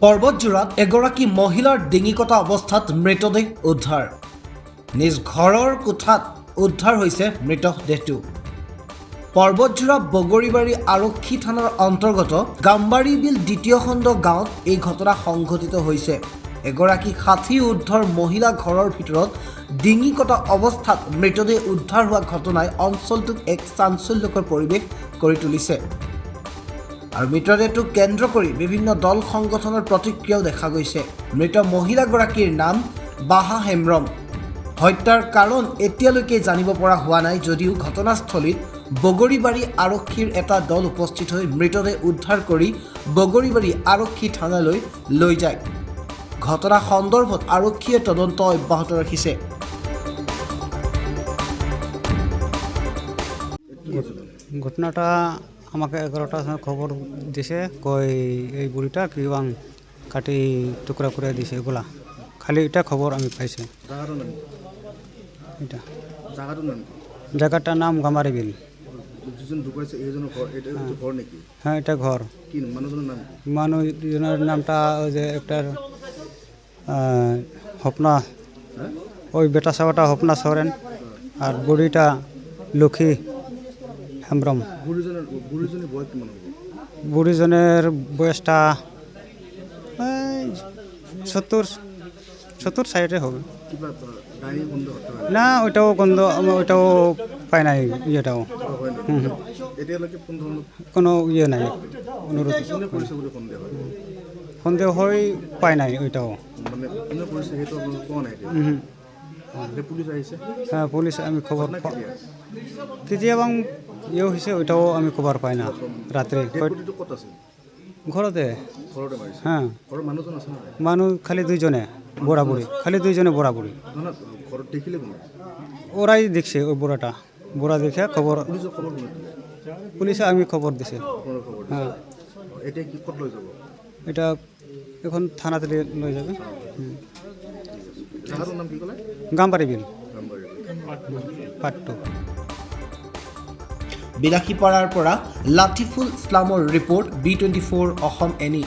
পৰ্বতজোৰাত এগৰাকী মহিলাৰ ডিঙি কটা অৱস্থাত মৃতদেহ উদ্ধাৰ। নিজ ঘৰৰ কোঠাত উদ্ধাৰ হৈছে মৃতদেহটো। পৰ্বতজোৰা বগৰীবাৰী আৰক্ষী থানাৰ অন্তৰ্গত গাম্বাৰী বিল দ্বিতীয় খণ্ড গাঁৱত এই ঘটনা সংঘটিত হৈছে। এগৰাকী 60 ঊৰ্ধৰ মহিলা ঘৰৰ ভিতৰত ডিঙি কটা অৱস্থাত মৃতদেহ উদ্ধাৰ হোৱা ঘটনাই অঞ্চলটোক এক চাঞ্চল্যকৰ পৰিৱেশ কৰি তুলিছে। আৰু মৃতদেহটোক কেন্দ্ৰ কৰি বিভিন্ন দল সংগঠনৰ প্ৰতিক্ৰিয়াও দেখা গৈছে। মৃত মহিলাগৰাকীৰ নাম বাহা হেমব্ৰম। হত্যাৰ কাৰণ এতিয়ালৈকে জানিব পৰা হোৱা নাই যদিও ঘটনাস্থলীত বগৰীবাৰী আৰক্ষীৰ এটা দল উপস্থিত হৈ মৃতদেহ উদ্ধাৰ কৰি বগৰীবাৰী আৰক্ষী থানালৈ লৈ যায়। ঘটনা সন্দৰ্ভত আৰক্ষীয়ে তদন্ত অব্যাহত ৰাখিছে। ঘটনাটা আমাকে 11টার সময় খবর দিছে, কই এই বুড়িটা কিবাং কাটি টুকরা করে দিছে এগুলা। খালি এটা খবর আমি পাইছি। এটা জায়গাটার নাম গামারি বিল। হ্যাঁ, এটা ঘর। মানুষজনের নামটা ওই যে একটা হপনা, ওই বেটা সাবাটা হপনা সরেন, আর বুড়িটা লক্ষ্মী হেমব্রম। বুড়িজনের বয়সটা 70 সাইডে হবে না, ওইটাও গন্ধ, ওইটাও পাই নাই। ইয়েটাও কোনো ইয়ে নাই, অনুরোধ সন্দেহ হয় পাই নাই ওইটাও। হ্যাঁ, পুলিশ আমি খবর কেতিয়া বাং ইয়ে হয়েছে ওইটাও আমি খবর পাই না। রাত্রে ঘরতে, হ্যাঁ, মানুষ খালি দুইজনে বুড়ি, খালি দুইজনে বুড়ি। ওরাই দেখছে ওই বুড়া দেখে খবর পুলিশে আমি খবর দিছে। হ্যাঁ, এটা এখন থানাতে লয়ে যাবে। গাম্বাৰী বিল পাট্টো। বিলাসীপাৰাৰ পৰা লাঠিফুল ইছলামৰ ৰিপৰ্ট B24 অসম এনি।